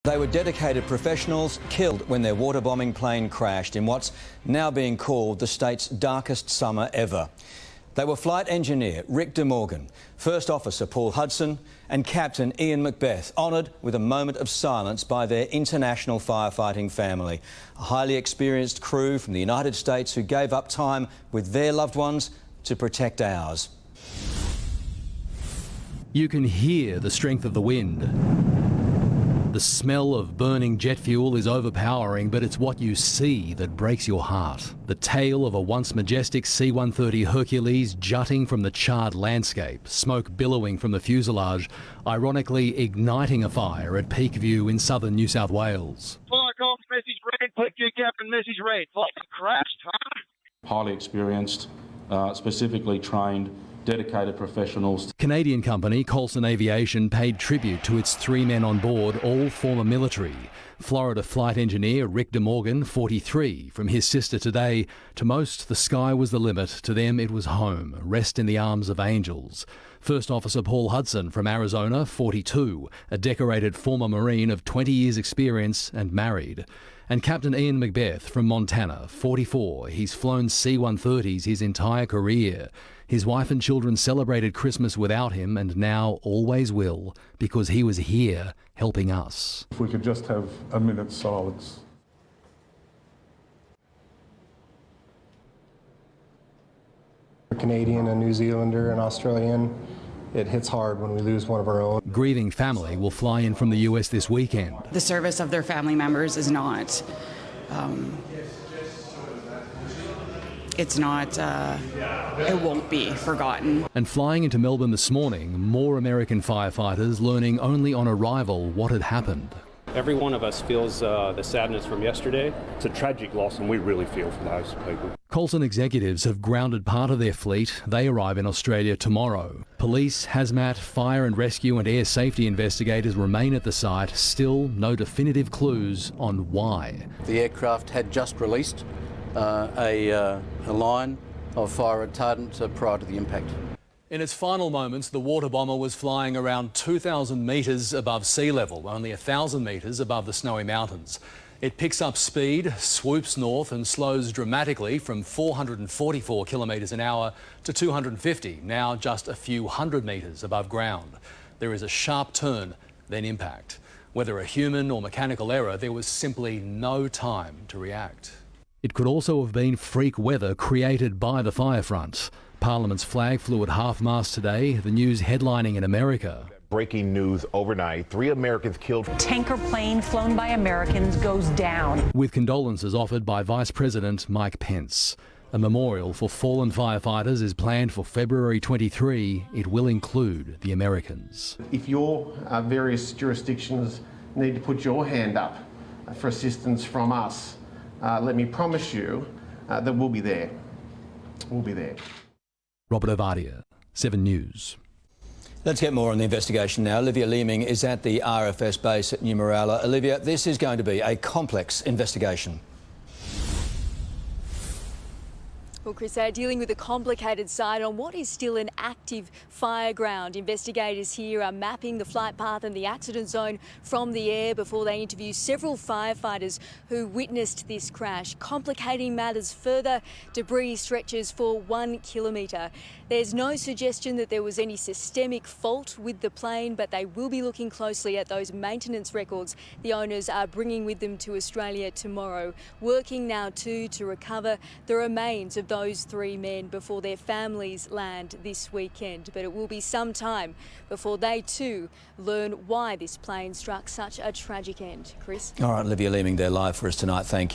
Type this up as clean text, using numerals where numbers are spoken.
They were dedicated professionals killed when their water bombing plane crashed in what's now being called the state's darkest summer ever. They were Flight Engineer Rick De Morgan, First Officer Paul Hudson and Captain Ian Macbeth, honoured with a moment of silence by their international firefighting family. A highly experienced crew from the United States who gave up time with their loved ones to protect ours. You can hear the strength of the wind. The smell of burning jet fuel is overpowering, but it's what you see that breaks your heart. The tail of a once majestic C-130 Hercules jutting from the charred landscape, smoke billowing from the fuselage, ironically igniting a fire at Peak View in southern New South Wales. Flight off, message read, click your captain, message read. Flight crashed, huh? Highly experienced, specifically trained, dedicated professionals. Canadian company Coulson Aviation paid tribute to its 3 men on board, all former military. Florida flight engineer Rick De Morgan, 43, from his sister today. To most, the sky was the limit. To them, it was home, rest in the arms of angels. First Officer Paul Hudson from Arizona, 42, a decorated former Marine of 20 years' experience and married. And Captain Ian Macbeth from Montana, 44. He's flown C-130s his entire career. His wife and children celebrated Christmas without him and now always will, because he was here helping us. If we could just have a minute's silence. A Canadian, a New Zealander, an Australian. It hits hard when we lose one of our own. Grieving family will fly in from the US this weekend. The service of their family members is not, it won't be forgotten. And flying into Melbourne this morning, more American firefighters learning only on arrival what had happened. Every one of us feels the sadness from yesterday. It's a tragic loss and we really feel for those people. Coulson executives have grounded part of their fleet. They arrive in Australia tomorrow. Police, hazmat, fire and rescue and air safety investigators remain at the site. Still no definitive clues on why. The aircraft had just released a line of fire retardant prior to the impact. In its final moments, the water bomber was flying around 2,000 metres above sea level, only 1,000 metres above the snowy mountains. It picks up speed, swoops north and slows dramatically from 444 kilometres an hour to 250, now just a few hundred metres above ground. There is a sharp turn, then impact. Whether a human or mechanical error, there was simply no time to react. It could also have been freak weather created by the fire front. Parliament's flag flew at half-mast today, the news headlining in America. Breaking news overnight, 3 Americans killed. Tanker plane flown by Americans goes down. With condolences offered by Vice President Mike Pence. A memorial for fallen firefighters is planned for February 23. It will include the Americans. If your various jurisdictions need to put your hand up for assistance from us, let me promise you that we'll be there. We'll be there. Robert Ovadia, 7 News. Let's get more on the investigation now. Olivia Leeming is at the RFS base at Numarala. Olivia, this is going to be a complex investigation. Well, Chris, they're dealing with a complicated site on what is still an active fire ground. Investigators here are mapping the flight path and the accident zone from the air before they interview several firefighters who witnessed this crash. Complicating matters further, debris stretches for 1 kilometre. There's no suggestion that there was any systemic fault with the plane, but they will be looking closely at those maintenance records the owners are bringing with them to Australia tomorrow. Working now too to recover the remains of those 3 men before their families land this weekend. But it will be some time before they too learn why this plane struck such a tragic end. Chris? All right, Olivia Leeming there live for us tonight. Thank you.